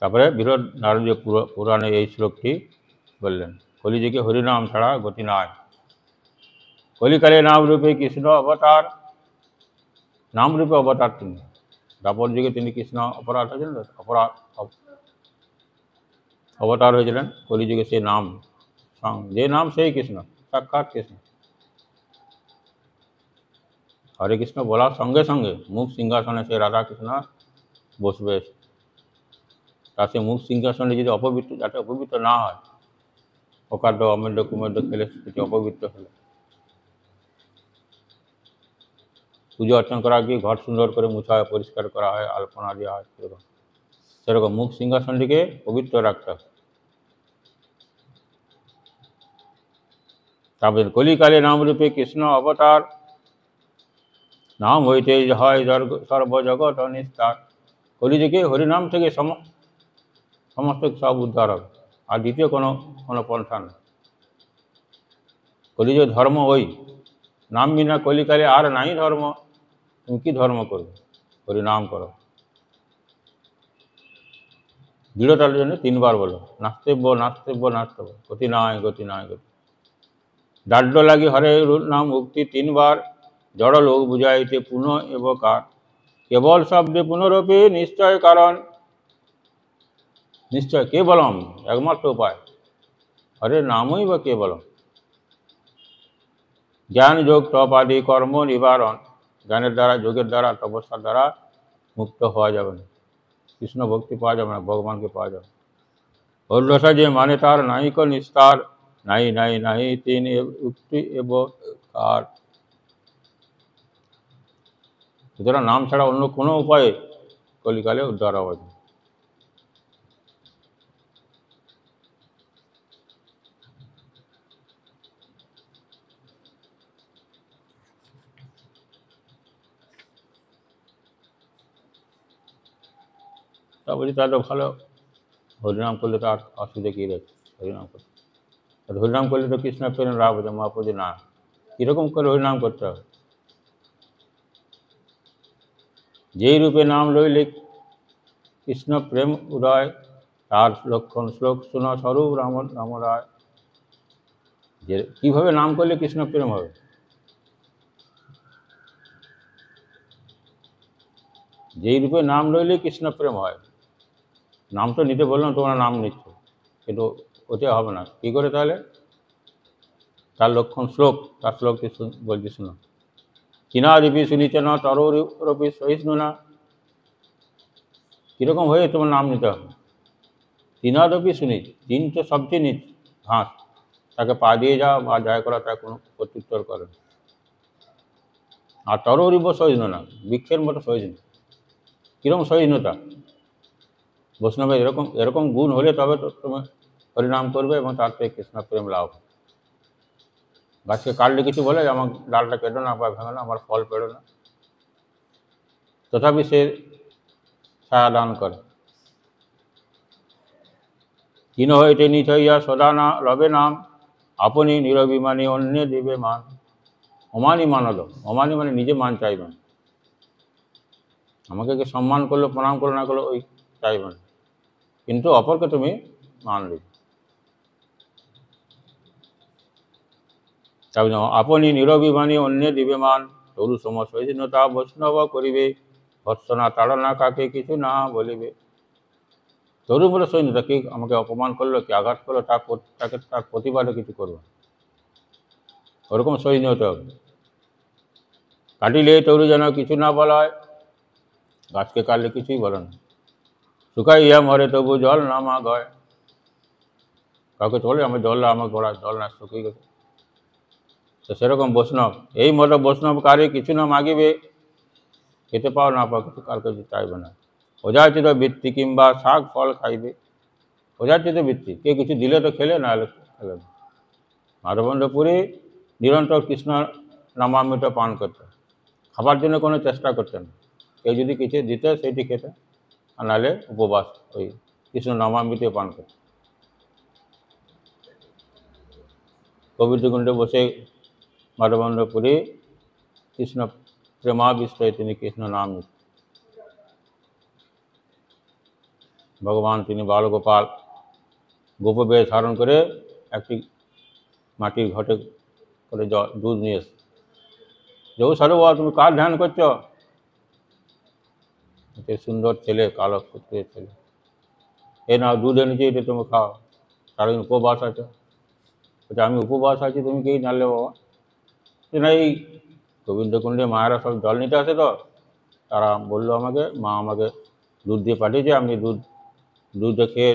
তারপরে বৃহৎ নারদীয় পুরাণে এই শ্লোকটি বললেন, কলিযুগে হরিনাম ছাড়া গতি নাই। কলিকালে নামরূপে কৃষ্ণ অবতার, নামরূপে অবতার তিনি। দাপর যুগে তিনি কৃষ্ণ অপরাধ হয়েছিলেন, অবতার হয়েছিলেন। কলিযুগে সেই নাম, যে নাম সেই কৃষ্ণ, সাক্ষাৎ কৃষ্ণ। হরে কৃষ্ণ বলার সঙ্গে সঙ্গে মুখ সিংহাসনে সে রাধা কৃষ্ণ বসবে। তার সে মুখ সিংহাসনে যদি অপবিত্র, যাতে অপবিত্র না হয়, অকাদ্য অমেদ্য কুমেদ্য খেলে সেটি অপবিত্র হলে, পুজো অর্চন করা গিয়ে ঘর সুন্দর করে মুছা হয়, পরিষ্কার করা হয়, আলপনা দেওয়া হয়, সেরকম মুখ সিংহাসনটিকে পবিত্র রাখতে হবে। তারপরে কলিকালে নামরূপে কৃষ্ণ অবতার, নাম হইতে হয় সর্বজগৎ নিস্তার। কলিযুগে হরিনাম থেকে সমস্ত সব উদ্ধার হবে, আর দ্বিতীয় কোনো পন্থা নেই। কলিযুগ ধর্ম ওই নাম বিনা কলিকালে আর নাই ধর্ম। তুমি কি ধর্ম করবে? হরিনাম করো। দৃঢ়তার জন্য 3 বার বলো, নাস্তেব্য নাস্তেব্য নাস্তেব্য, গতি নাই গতি নাই গতি। দাড্ড লাগি হরে নাম মুক্তি 3 বার, জড় লোক বুঝাইতে পুনঃ এবকার। কেবল শব্দে পুনরপি নিশ্চয় কারণ, নিশ্চয় কেবলম একমাত্র উপায়, হরে নামই বা কেবলম। জ্ঞান যোগ তপ আদি কর্ম নিবারণ, জ্ঞানের দ্বারা, যোগের দ্বারা, তপস্যার দ্বারা মুক্ত হওয়া যাবে না, কৃষ্ণ ভক্তি পাওয়া যাবে না, ভগবানকে পাওয়া যাবে। হরিরসা যে মানে তার নাহিক নিস্তার, নাই নাই নাই তিনি উক্তি এবকার। সুতরাং নাম ছাড়া অন্য কোনো উপায়ে কলিকালে উদ্ধার হওয়া যায়। তা বলছি তাহলে ভালো, হরিনাম করলে তো আর অসুবিধা কী রয়েছে? হরিনাম করতে, আর হরিনাম করলে তো কৃষ্ণ প্রেম লাভ হচ্ছে। মহাপ্রভু না, কীরকম করে হরিনাম করতে হবে? যেই রূপে নাম লইলে কৃষ্ণ প্রেম উদয়, তার লক্ষণ শ্লোক শুনো স্বরূপ রাম রায়। যে কীভাবে নাম করলে কৃষ্ণ প্রেম হবে? যেই রূপে নাম লইলে কৃষ্ণ প্রেম হয়। নাম তো নিতে বললাম, তোমরা নাম নিচ্ছ, কিন্তু ওতে হবে না। কী করে তাহলে? তার লক্ষণ শ্লোক, তার শ্লোকটি বলছি শুনো। কিনাদিপি শুনিতে না তরোরপি সহিষ্ণু না। কীরকম হয়ে তোমার নাম নিতে হবে? তিনাদপি শুনি, তিন তো সবচেয়ে নিচ ঘাস, তাকে পা দিয়ে যাও বা জয় করা, তার কোনো প্রত্যুত্তর করে না। আর তরোরিব সহিষ্ণু না, বৃক্ষের মতো সহিষ্ণু। কীরকম সহিষ্ণুতা? বৈষ্ণবের এরকম গুণ হলে তবে তো তুমি হরিনাম করবে এবং তার থেকে কৃষ্ণ প্রেম লাভ। গাছকে কাটলে কিছু বলে যে আমার ডালটা কেটো না বা ভেঙো না, আমার ফল পেড়ো না, তথাপি সে ছায়া দান করে। কিন হইতে নিচ হইয়া সদা না লবে নাম, আপনি নিরভিমানী অন্য দিবে মান। অমানি মানল, অমানি মানে নিজে মান চাইবেন। আমাকে কে সম্মান করলো, প্রণাম করলো না করলো, ওই চাইবেন, কিন্তু অপরকে তুমি মান দিবে। তাই আপনি নিরভিমানী অন্য দিবে মান, তরু সম সহিষ্ণুতা বৈষ্ণব করিবে, ভৎসনা তাড়না কাকে কিছু না বলিবে। তরু বলে সহিষ্ণুতা, কি আমাকে অপমান করলো, কি আঘাত করলো, তাকে তার প্রতিবাদে কিছু করবে, ওরকম সহিষ্ণু হতে হবে। কাটিলে তরু যেন কিছু না বলা হয়, গাছকে কাটলে কিছুই বলে না। শুকাইয়া মরে তবু জল নামা গয়, কাউকে চলে আমার জল, আমার গোড়া জল না শুকিয়ে গেছে। তো সেরকম বৈষ্ণব, এই মতো বৈষ্ণব কারে কিছু না মাগিবে, খেতে পাও না পাও কিছু কার কাছে চাইবে না। অযাচিত বৃত্তি কিংবা শাক ফল খাইবে। অযাচিত বৃত্তি, কে কিছু দিলে তো খেলে, না হলে খেলে না। মাধবেন্দ্র পুরী নিরন্তর কৃষ্ণ নামামৃত পান করতেন, খাবার জন্য কোনো চেষ্টা করতেন না। কেউ যদি কিছু দিতে সেটি খেতে, আর নাহলে উপবাস ওই কৃষ্ণ নামামৃত পান করতেন। কবিরকুণ্ডে বসে মাধবেন্দ্র পুরী কৃষ্ণ প্রেমাবিষ্টে তিনি কৃষ্ণ নাম নিতেন। ভগবান তিনি বালগোপাল গোপবেশ ধারণ করে একটি মাটির ঘটে করে দুধ নিয়ে এসে, যে ও সাধু বাবা তুমি কার ধ্যান করছো? এতে সুন্দর ছেলে, কালো পুত্রের ছেলে, এ নাও দুধ এনেছি, এটা তুমি খাও, সারাদিন উপবাস আছে। বলছে আমি উপবাস আছি, তুমি কি জানলে বাবা? না এই গোবিন্দকুণ্ডে মায়েরা সব জল নিতে আসে, তো তারা বললো আমাকে, মা আমাকে দুধ দিয়ে পাঠিয়েছে, আমি দুধ খেয়ে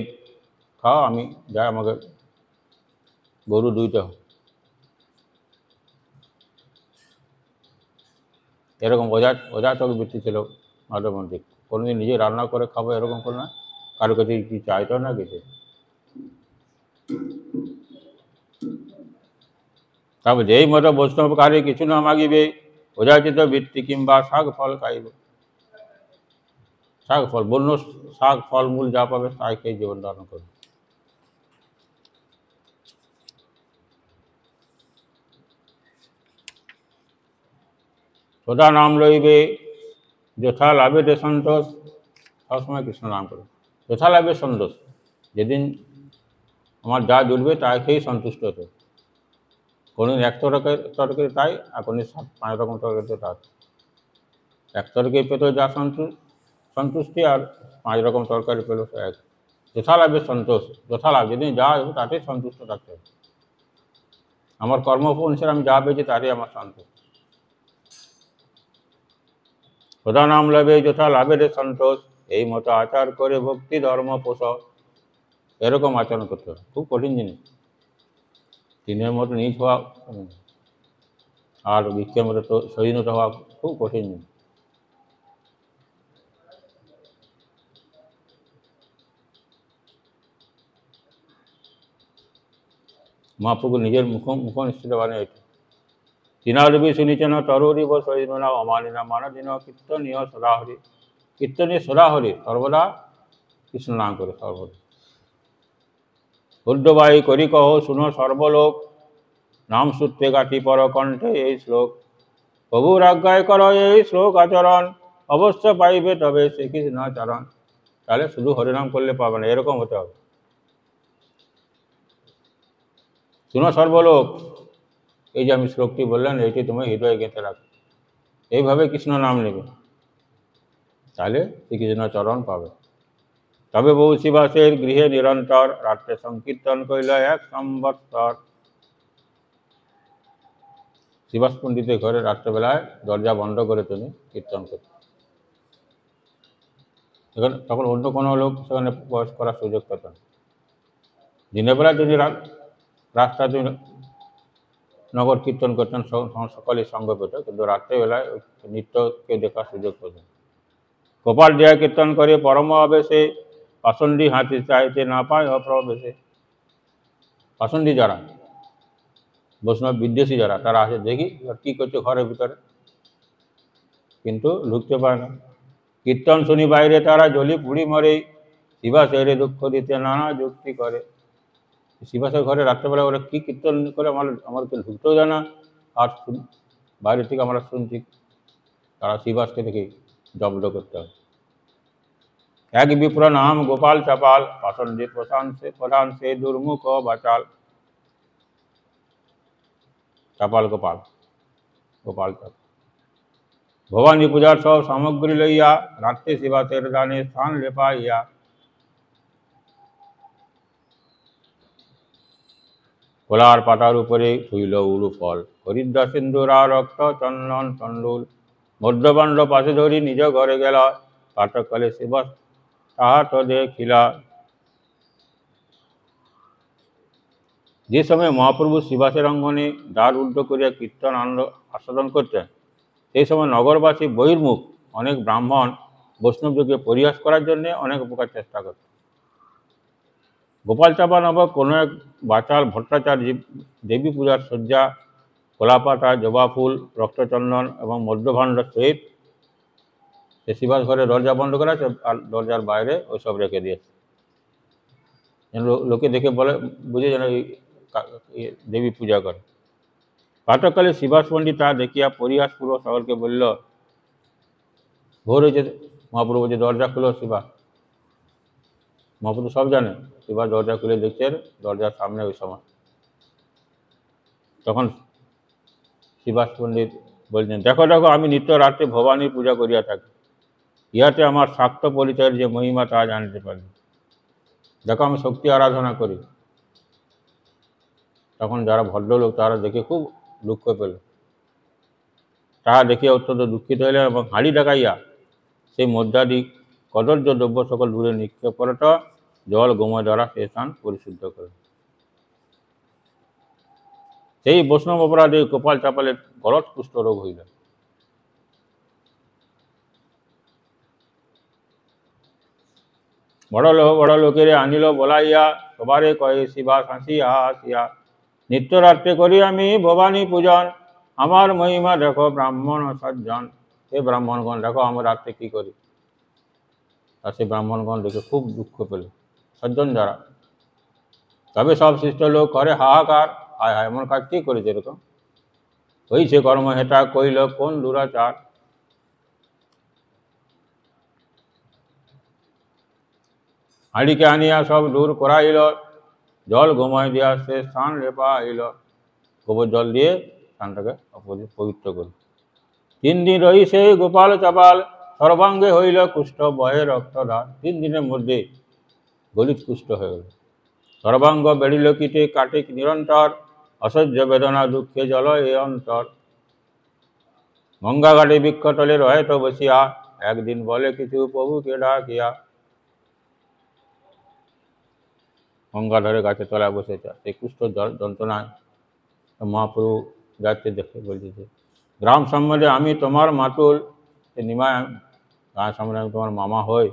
খাও, আমি যাই, আমাকে গরু দুইতে হয়। এরকম অজাচক বৃত্তি ছিল মাধবমন্ত্রী। কোনোদিন নিজে রান্না করে খাবো এরকম করে না, কারো কাছে কি চাইতো না কিছু। তারপর যেই মতো বৈষ্ণব কারে কিছু না মাগিবে, অযাচিত বৃত্তি কিংবা শাক ফল খাইবে। শাক ফল, বন্য শাক ফল মূল যা পাবে তাই খেয়ে জীবন ধারণ করবে। সদা নাম লইবে যথা লাভেতে সন্তোষ, সবসময় কৃষ্ণ নাম করবে। যথা লাভে সন্তোষ, যেদিন আমার যা জুটবে তাই খেয়েই সন্তুষ্ট হতো। কোনোদিন এক তরকারি তাই, আর কোনোদিন 5 রকম তরকারিতে তাই। এক তরকারি পেতো যা সন্তুষ্টি, আর 5 রকম তরকারি পেলো তো এক। যথা লাভে সন্তোষ, যথা লাভ, যেদিন যা হবে তাতেই সন্তুষ্ট থাকতে হবে। আমার কর্ম অনুসারে আমি যা পেয়েছি তাতেই আমার সন্তোষ। সদা নাম লাভে যথা লাভের সন্তোষ, এই মতো আচার করে ভক্তি ধর্ম পোষ। এরকম আচরণ করতে হবে, খুব কঠিন জিনিস। তিনের মতো নিজ হওয়া আর বৃক্ষের মতো তো স্বাধীনতা হওয়া খুব কঠিন জিনিস। মহাপ্রভু নিজের মুখনিষ্ঠিত বাণী এটা। তিনারবি শুনিছেন তরুরিব সহিষ্ণুনা অমানিনা মানদিন কীর্তনীয় সদাহরি। কীর্তনীয় সদাহরি, সর্বদা কৃষ্ণ নাম করে সর্বদা। উর্ধ্ববায়ী করি কহ শুনো সর্বলোক, নাম সূত্রে গাঁথি পর কণ্ঠে এই শ্লোক। প্রভুর আজ্ঞায় কর এই শ্লোক আচরণ, অবশ্য পাইবে তবে শ্রীকৃষ্ণ চরণ। তাহলে শুধু হরিনাম করলে পাবে না, এরকম হতে হবে। শুনো সর্বলোক, এই যে আমি শ্লোকটি বললেন, এইটি তুমি হৃদয়ে গেঁথে রাখো, এইভাবে কৃষ্ণ নাম নেবে, তাহলে শ্রীকৃষ্ণ চরণ পাবে। তবে বহু শিবাসের গৃহে নিরন্তর, রাত্রে সংকীর্তন কইল 1 সম্বৎসর। শিবাস পণ্ডিতের ঘরে রাত্রেবেলায় দরজা বন্ধ করে তিনি কীর্তন করতেন। সেখানে তখন অন্য কোনো লোক সেখানে প্রবেশ করার সুযোগ পেতেন। দিনের বেলা তিনি রাস্তাতে নগর কীর্তন করতেন, সকলেই সঙ্গ পেত, কিন্তু রাত্রেবেলায় নিত্যকে দেখার সুযোগ পেতেন। গোপাল দেয়া কীর্তন করে পরম আবেশে, পাষণ্ডী হাতি চাইতে না পায় অপ্রবেশে। পাষণ্ডী যারা বৈষ্ণব বিদ্বেষী যারা, তারা আসে দেখি কী করছে ঘরের ভিতরে, কিন্তু ঢুকতে পারে না। কীর্তন শুনি বাইরে তারা জ্বলি পুড়ি মরে, শিবাসের দুঃখ দিতে নানা যুক্তি করে। শিবাসের ঘরে রাত্রেবেলা ওরা কী কীর্তন করে আমাদেরকে ঢুকতেও দেয় না, আর বাইরে থেকে আমরা শুনছি তারা শিবাসকে দেখি জব্দ করতে হবে। এক বিপ্র নাম গোপাল চাপাল, পাষণ্ডী প্রধান সে দুর্মুখ বাচাল। চাপাল গোপাল, গোপাল চাপাল ভবানী পূজার সব সামগ্রী লইয়া, রাত্রে শিবাসের দানে স্থান লেপাইয়া। কলার পাতার উপরে হইল উলু ফল, হরিদ্রা সিন্দুরা রক্ত চন্দন চণ্ডুল। মধ্যবাণ্ড পাশে ধরি নিজ ঘরে গেল, প্রাতঃকালে শিবাস তাহা তো দেখিলা। যে সময় মহাপ্রভু শিবাসের অঙ্গনে দ্বার উদ্ধ করিয়া কীর্তন আস্বাদন করতেন, সেই সময় নগরবাসী বহির্মুখ অনেক ব্রাহ্মণ বৈষ্ণবযোগে পরিহাস করার জন্য অনেক প্রকার চেষ্টা করত। গোপাল চাপা নামক কোনো এক বাচাল ভট্টাচার্য দেবী পূজার শয্যা, কলাপাতা, জবা ফুল, রক্তচন্দন এবং মধ্যভাণ্ড সহিত সে শিবাস ঘরে দরজা বন্ধ করা আছে, আর দরজার বাইরে ওইসব রেখে দিয়েছে, লোকে দেখে বলে বুঝে যেন দেবী পূজা করে। প্রাতঃকালে শিবাস পণ্ডিত তা দেখিয়া পরিহাসপূর্বক সকলকে বলল, ভোর হয়েছে, মহাপ্রভু যে দরজা খুলো শিবা। মহাপ্রভু সব জানে, শিবা দরজা খুলে দেখছেন দরজার সামনে ওই সময়। তখন শিবাস পণ্ডিত বলছেন, দেখো দেখো, আমি নিত্য রাত্রে ভবানীর পূজা করিয়া থাকি, ইহাতে আমার শাক্ত পরিচয়ের যে মহিমা তা জানিতে পারি। দেখো আমি শক্তি আরাধনা করি। তখন যারা ভদ্রলোক তারা দেখে খুব দুঃখ পেল, তাহা দেখিয়া অত্যন্ত দুঃখিত হইলেন এবং হাঁড়ি ডাকাইয়া সেই মধ্যাদি কদর্য দ্রব্য সকল দূরে নিক্ষেপ করত, জল গোময় দ্বারা সে স্থান পরিশুদ্ধ করে। সেই বৈষ্ণব অপরাধে গোপাল চাপালের গলৎ কুষ্ঠ রোগ হইল। বড় লোকেরে আনিল বলাইয়া, সবারে কয়ে শিবাস হাসিয়া হাসিয়া। নিত্যরাত্রে করি আমি ভবানী পূজন, আমার মহিমা দেখো ব্রাহ্মণ সজ্জন। সে ব্রাহ্মণগণ দেখো আমরা রাত্রে কি করি। আর সে ব্রাহ্মণগণ দেখে খুব দুঃখ পেল, সজ্জন যারা। তবে সব শিষ্ট লোক করে হাহাকার, হায় হায় এমন কাজ কি করেছে এরকম, হইছে কর্ম হেতা কইল কোন দুরাচার। হাঁড়িকে আনিয়া সব দূর করাইল, জল গোময় দিয়া সে স্থান লেপাইল। গোবর জল দিয়ে স্থানটাকে পবিত্র করল। 3 দিন রহি সেই গোপাল চাপাল, সর্বাঙ্গে হইল কুষ্ঠ বহে রক্তধার। 3 দিনের মধ্যে গলিত কুষ্ঠ হয়ে গেল, সর্বাঙ্গ বেড়িল কীটে কাটে নিরন্তর, অসহ্য বেদনা দুঃখে জল এ অন্তর। গঙ্গা ঘাটে বৃক্ষতলে রহে তো বসিয়া, একদিন বলে কিছু প্রভুকে ডাকিয়া। গঙ্গাধরে গাছের তলায় বসেছে, এই কুষ্ঠ যন্ত্রণায় মহাপ্রভু যাচ্ছে, দেখে বলছে, গ্রাম সম্বন্ধে আমি তোমার মাতুল, নিমায় গাঁ সম্বন্ধে আমি তোমার মামা হই।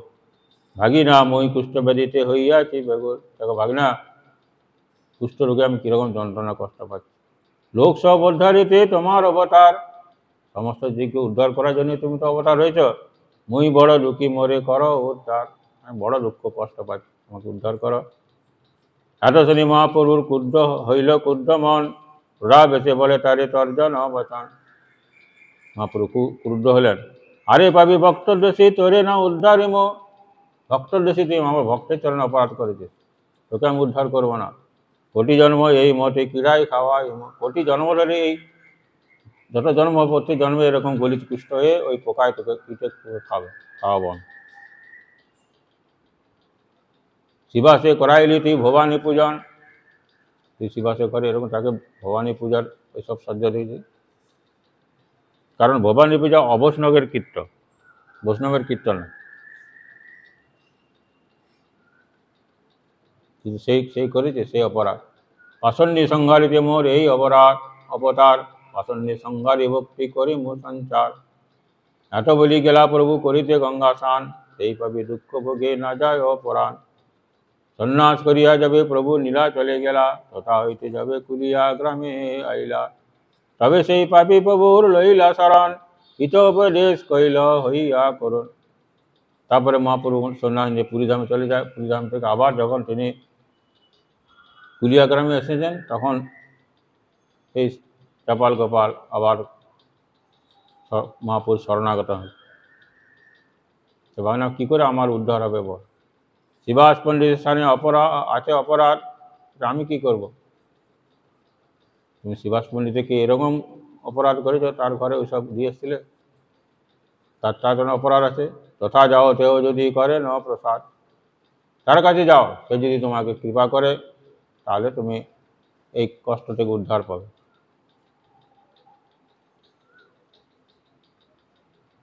ভাগিনা মই কুষ্ঠ ব্যাধিতে হইয়াছি বেগুল। দেখো ভাগিনা, কুষ্ঠ রোগে আমি কীরকম যন্ত্রণা কষ্ট পাচ্ছি। লোক সব উদ্ধারিতে তোমার অবতার, সমস্ত জীবকে উদ্ধার করার জন্য তুমি তো অবতার হয়েছ। মুই বড় দুঃখী, মরে করো উদ্ধার। আমি বড় দুঃখ কষ্ট পাচ্ছি, আমাকে উদ্ধার করো। এত শুনি মহাপ্রভুর ক্রুদ্ধ হইল ক্রুদ্ধ মন, প্রভা বেশে বলে তারে তর্জন অবসান। মহাপ্রভু ক্রুদ্ধ হলেন, আরে পাবি ভক্তর দোষী তোরে না উদ্ধারিম, ভক্তর দোষী তুই আমার ভক্তের চরণে অপরাধ করেছিস, তোকে আমি উদ্ধার করবো না। কোটি জন্ম এই মতে কিরাই খাওয়াই, কোটি জন্ম ধরে এই যত জন্ম প্রতি জন্মে এরকম গলিত কুষ্ঠ হয়ে ওই পোকায় তোকে কিটে খাওয়াবন। শিবাসে করাইলি তুই ভবানী পূজন, তুই শিবাসে করে এরকম তাকে ভবানী পূজার ওইসব সজ্জা দিয়েছি। কারণ ভবানী পূজা অবৈষ্ণবের কীর্তন, বৈষ্ণবের কীর্তন না। কিন্তু সেই করেছে সেই অপরাধ। আসন্নি সংহারিতে মোর এই অপরাধ অবতার, আসন্নি সংহারে ভক্তি করি মোর সঞ্চার। এত বলি গেলা প্রভু করিতে গঙ্গা স্নান, সেই পাবি দুঃখ ভোগে না যায় অপরাণ। সন্ন্যাস করিয়া যাবে প্রভু নীলা চলে গেলা, তথা হইতে যাবে কুলিয়া গ্রামে আইলা। তবে সেই পাপি প্রভুর লইলা শরণ, হিতোপদেশ কইল হইয়া করুন। তারপরে মহাপ্রভু সন্ন্যাস নিয়ে পুরীধামে চলে যায়। পুরীধাম থেকে আবার যখন তিনি কুলিয়া গ্রামে এসেছেন, তখন এই চাপাল গোপাল আবার মহাপুরুষ শরণাগত হয়। তো ভাবনা কী করে আমার উদ্ধার হবে বল, শিবাস পণ্ডিতের স্থানে আছে অপরাধ, আমি কি করব? তুমি শিবাস পণ্ডিতকে এরকম অপরাধ করেছ, তার ঘরে ওইসব দিয়ে এসেছিলে, তার জন্য অপরাধ আছে। তথা যাও তেও যদি করে ন প্রসাদ, তার কাছে যাও, সে যদি তোমাকে কৃপা করে তাহলে তুমি এই কষ্ট থেকে উদ্ধার পাবে।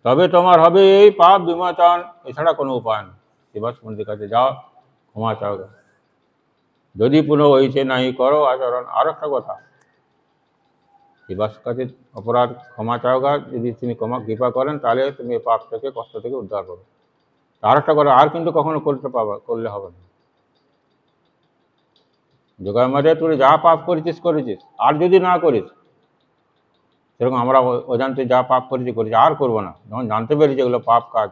তবে তোমার হবে এই পাপ বিমোচন, এছাড়া কোনো উপায় নেই। শিবাস পণ্ডিতের কাছে যাও, ক্ষমা চাও, যদি পুনঃ হইছে নাই করো আচরণ। আর একটা কথা, শিবাস কাছে অপরাধ ক্ষমা চাও গা, যদি তিনি কৃপা করেন তাহলে তুমি পাপ থেকে কষ্ট থেকে উদ্ধার করো। আর একটা কথা, আর কিন্তু কখনো করলে হবে না। যোগার মধ্যে তুই যা পাপ করেছিস, আর যদি না করিস, সেরকম আমরা অজান্তে যা পাপ করেছি, আর করবো না। যখন জানতে পেরেছি এগুলো পাপ কাজ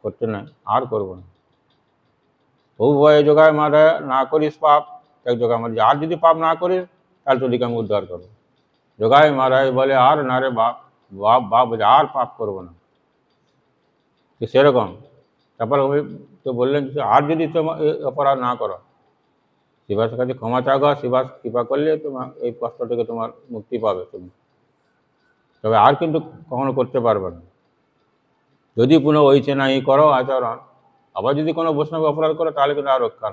করতে নাই, আর করবো না। বহু ভয়ে যোগায় মারা না করিস পাপ, এক যোগায় মারা, আর যদি পাপ না করিস তাহলে তোদিকে আমি উদ্ধার করবো। যোগায় মারাই বলে আর না রে বাপ, বাপ বলে আর পাপ করবো না। তো সেরকম তারপর তো বললেন আর যদি তোমার অপরাধ না করো, শিবাসের কাছে ক্ষমা চাওগা, শিবাস কৃপা করলে তোমার এই কষ্ট থেকে তোমার মুক্তি পাবে তুমি, তবে আর কিন্তু কখনো করতে পারবে না। যদি পুনঃ হইছে নাই করো আচরণ, আবার যদি কোনো বৈষ্ণব অপরাধ করো তাহলে কিন্তু আর রক্ষা।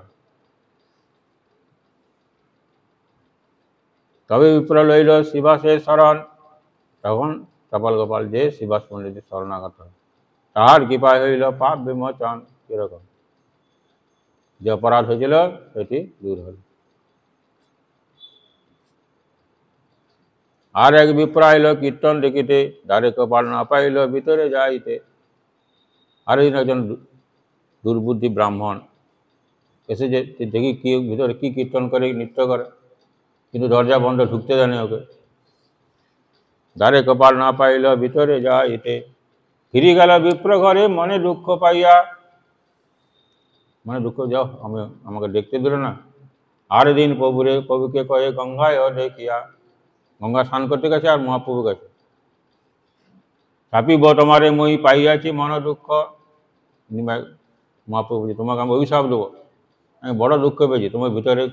তবে বিপ্র লইল শিবাসের শরণ, তখন কপাল গোপাল যে শিবাস পণ্ডিতের শরণাগত হয়, তাহার কৃপায় হইল পাপ বিমোচন। কিরকম যে অপরাধ হয়েছিল সেটি দূর হল। আর এক বিপ্র আইল কীর্তন দেখিতে, দ্বারে কপাল না পাইল ভিতরে যাইতে। আর একজন দুর্বুদ্ধি ব্রাহ্মণ এসে যে দেখি কি ভিতরে কি কীর্তন করে, নৃত্য করে, কিন্তু দরজা বন্ধ, ঢুকতে দেয়নি ওকে। দ্বারে কপাল না পাইল ভিতরে যাইতে, ফিরি গেল বিপ্র ঘরে মনে দুঃখ পাইয়া। মানে দুঃখ, যাও আমাকে দেখতে দিল না। আর দিন প্রভুকে কয়ে গঙ্গায় দেখিয়া, গঙ্গা স্নান করতে গেছে আর মহাপ্রভু গেছে। ছাপিব তোমারে মই পাইয়াছি মন দুঃখ, মহাপ্রভু তোমাকে আমি অভিশাপ দেবো, আমি বড় দুঃখ পেয়েছি, তোমার ভিতরে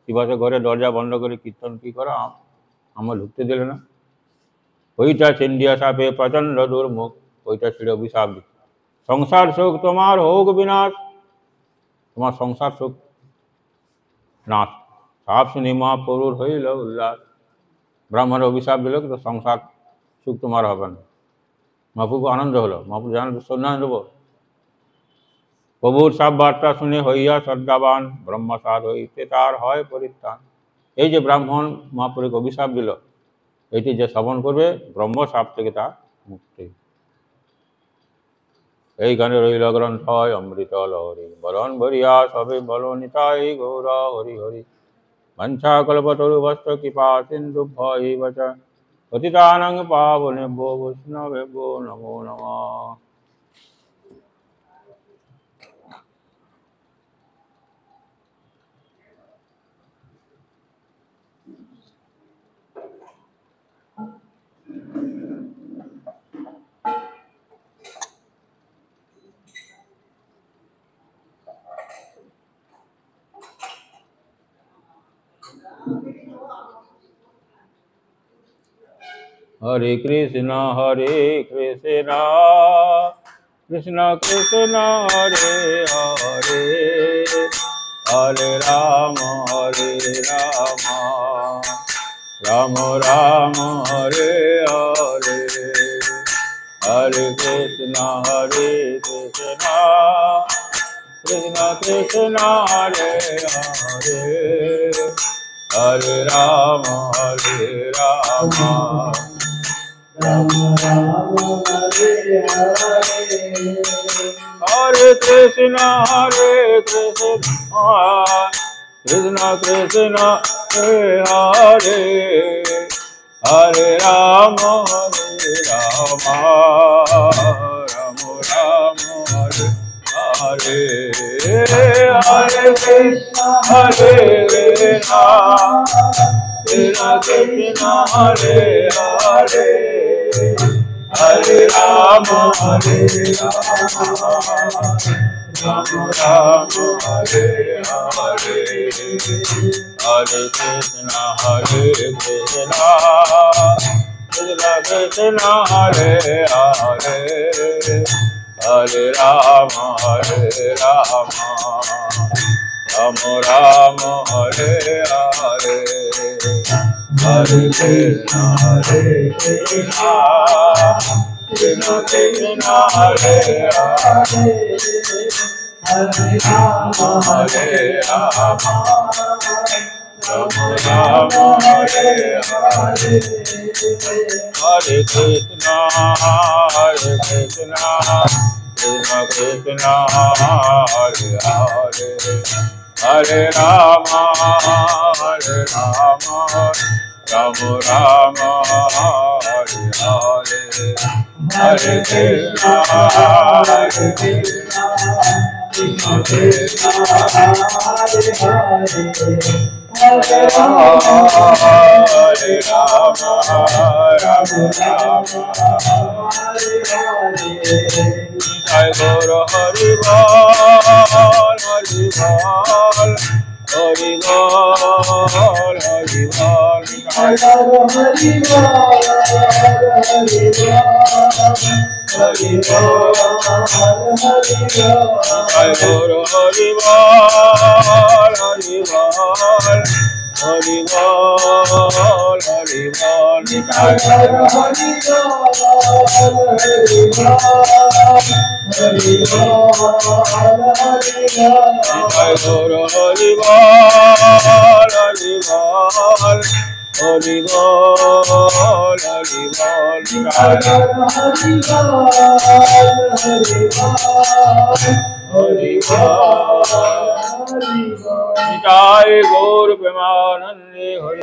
শিবাসের ঘরে দরজা বন্ধ করে কীর্তন কি করো, আমার ঢুকতে দিলে না। ওইটা চেন্ডিয়া সাপে প্রচণ্ড দুর্মুখ, ওইটা ছিঁড়ে অভিশাপ দিচ্ছে, সংসার সুখ তোমার হোক বিনাশ, তোমার সংসার সুখ নাশ। সাপ শুনি মহাপ্রভুর হইল উল্লাস, ব্রাহ্মণের অভিশাপ দিল কিন্তু সংসার সুখ তোমার হবে না। মহাপ্রভু আনন্দ হলো, মহাপ্রভু জানান সন্ন্যাস দেব। প্রভুর সব বার্তা শুনে হইয়া শ্রদ্ধাবান, ব্রহ্মসাদ হইতে তার হয় পরিত্রাণ। এই যে ব্রাহ্মণ মহাপ্রভুকে অভিশাপ দিল, এটি যে শ্রবণ করবে ব্রহ্মসাপ থেকে তার মুক্তি। এই গানে রইল গ্রন্থ অমৃত লহরী, বরণ ভরিয়া সবে বল নিতাই গৌর হরি হরি। বঞ্ছা কল্পতরুভস্ত কৃপা সিন্ধুভ্যৈব চ পতিতানাং পাবনেভ্যো বৈষ্ণবেভ্যো নমো নমঃ। Hare Krishna Krishna Krishna Hare Hare Hare Rama Rama Rama Hare Hare Hare Krishna Krishna Krishna Hare Hare Hare Rama Rama Hare Hare Hare Krishna Krishna Krishna Hare Hare Hare Rama Rama Rama Hare Hare Hare Krishna Krishna Krishna Hare Hare Hare Rama Rama Rama Hare Hare Hare Krishna Krishna Krishna Hare Hare Hare Rama Rama Rama Hare Hare Hare Krishna Krishna Krishna Hare Hare Hare Rama Rama Rama Hare Hare Hare Krishna Krishna Krishna Hare Hare Hare Rama Rama Rama Hare Hare Hare Krishna Krishna Krishna Hare Hare Hare Rama Rama Rama Hare Hare Jai Guru Hari Bol Hari Bol Hari Bol Hari Bol Jai Guru Hari Bol Hari Bol Hari Bol Hari Bol Jai Guru Hari Bol Hari Bol Hari Bol Hari Bol Jai Guru Hari Bol Hari Jai Guru Hari Bol Hari Bol Hari Bol Hari Bol Jai Guru Hari Bol Hari Bol Jai Gaur Premanande Hari